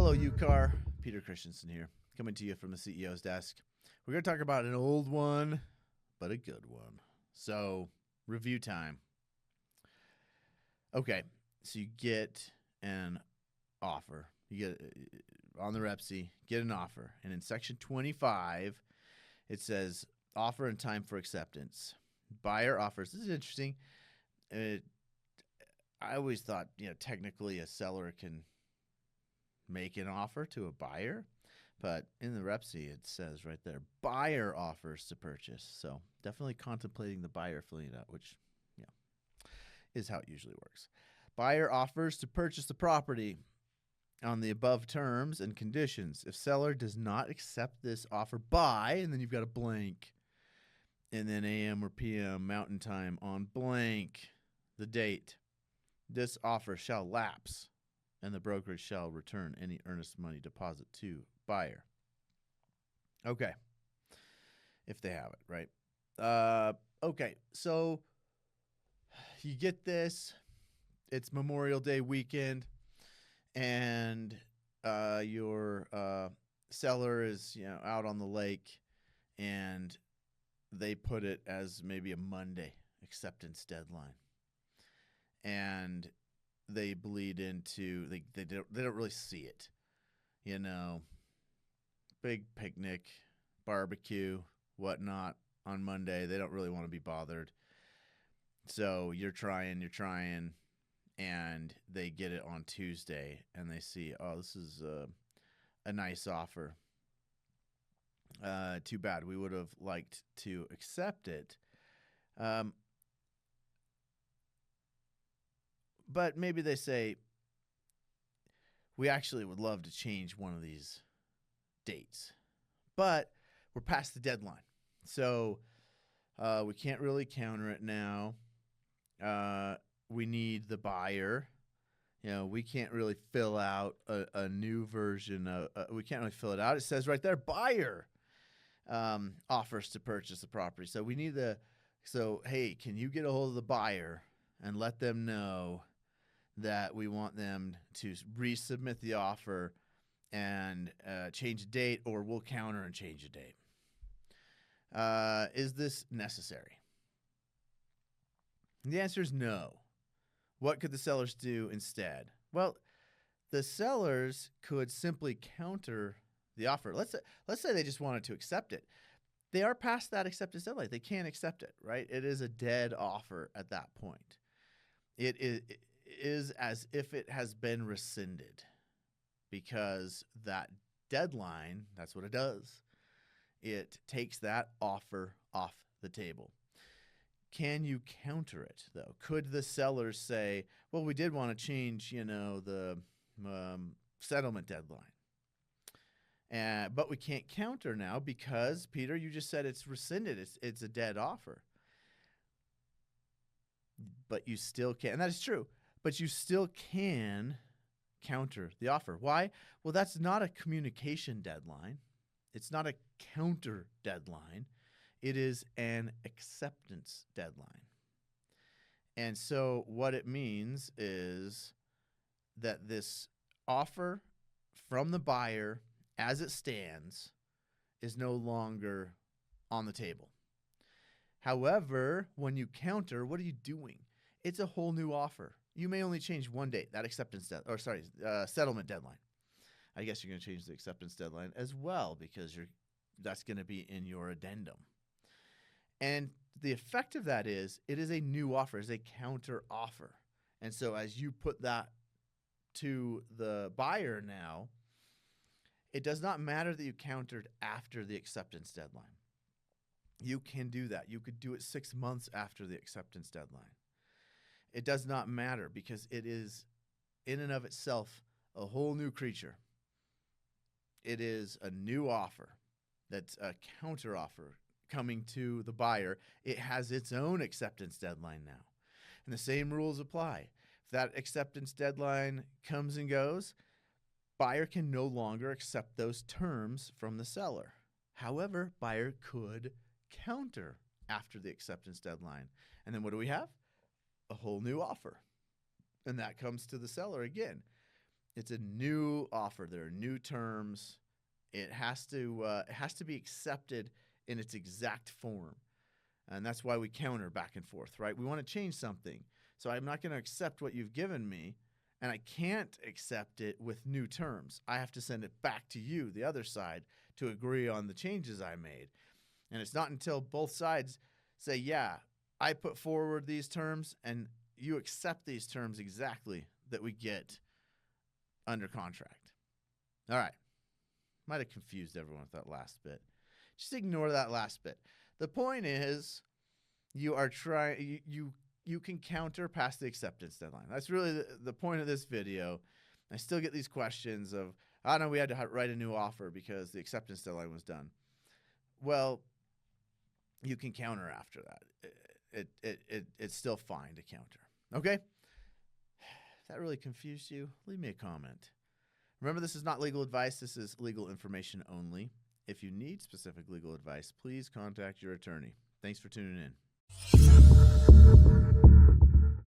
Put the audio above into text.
Hello, UCAR. Peter Christensen here, coming to you from the CEO's desk. We're going to talk about an old one, but a good one. So, review time. Okay, so you get an offer. You get on the REPC, get an offer. And in section 25, it says offer and time for acceptance. Buyer offers. This is interesting. I always thought, technically a seller can make an offer to a buyer, but in the REPC it says right there, buyer offers to purchase. So definitely contemplating the buyer filling it out, which is how it usually works. Buyer offers to purchase the property on the above terms and conditions. If seller does not accept this offer by, and then you've got a blank, and then AM or PM mountain time on blank, the date, this offer shall lapse, and the brokerage shall return any earnest money deposit to buyer. Okay. If they have it, right? Okay, so you get this. It's Memorial Day weekend, and your seller is out on the lake, and they put it as maybe a Monday acceptance deadline, and they bleed into they don't really see it, big picnic, barbecue, whatnot on Monday. They don't really want to be bothered. So you're trying, and they get it on Tuesday, and they see, oh, this is a nice offer. Too bad. We would have liked to accept it. But maybe they say, we actually would love to change one of these dates, but we're past the deadline. So we can't really counter it now. We need the buyer. We can't really fill out a new version. We can't really fill it out. It says right there, buyer offers to purchase the property. So we need hey, can you get a hold of the buyer and let them know that we want them to resubmit the offer and change a date, or we'll counter and change a date. Is this necessary? The answer is no. What could the sellers do instead? Well, the sellers could simply counter the offer. Let's say they just wanted to accept it. They are past that acceptance deadline. They can't accept it, right? It is a dead offer at that point. It is as if it has been rescinded, because that deadline, that's what it does. It takes that offer off the table. Can you counter it, though? Could the sellers say, well, we did want to change, the settlement deadline, but we can't counter now because, Peter, you just said it's rescinded. It's a dead offer. But you still can, and that is true, but you still can counter the offer. Why? Well, that's not a communication deadline. It's not a counter deadline. It is an acceptance deadline. And so what it means is that this offer from the buyer, as it stands, is no longer on the table. However, when you counter, what are you doing? It's a whole new offer. You may only change one date, that settlement deadline. I guess you're going to change the acceptance deadline as well, because that's going to be in your addendum. And the effect of that is it is a new offer, it's a counter offer. And so as you put that to the buyer now, it does not matter that you countered after the acceptance deadline. You can do that. You could do it 6 months after the acceptance deadline. It does not matter, because it is in and of itself a whole new creature. It is a new offer that's a counter offer coming to the buyer. It has its own acceptance deadline now. And the same rules apply. If that acceptance deadline comes and goes, buyer can no longer accept those terms from the seller. However, buyer could counter after the acceptance deadline. And then what do we have? A whole new offer. And that comes to the seller again. It's a new offer. There are new terms. It has to be accepted in its exact form. And that's why we counter back and forth, right? We want to change something. So I'm not going to accept what you've given me, and I can't accept it with new terms. I have to send it back to you, the other side, to agree on the changes I made. And it's not until both sides say, yeah, I put forward these terms and you accept these terms exactly, that we get under contract. All right. Might have confused everyone with that last bit. Just ignore that last bit. The point is, you are trying. You can counter past the acceptance deadline. That's really the point of this video. I still get these questions of, I know we had to write a new offer because the acceptance deadline was done. Well, you can counter after that. It's still fine to counter. Okay? If that really confused you, leave me a comment. Remember, this is not legal advice. This is legal information only. If you need specific legal advice, please contact your attorney. Thanks for tuning in.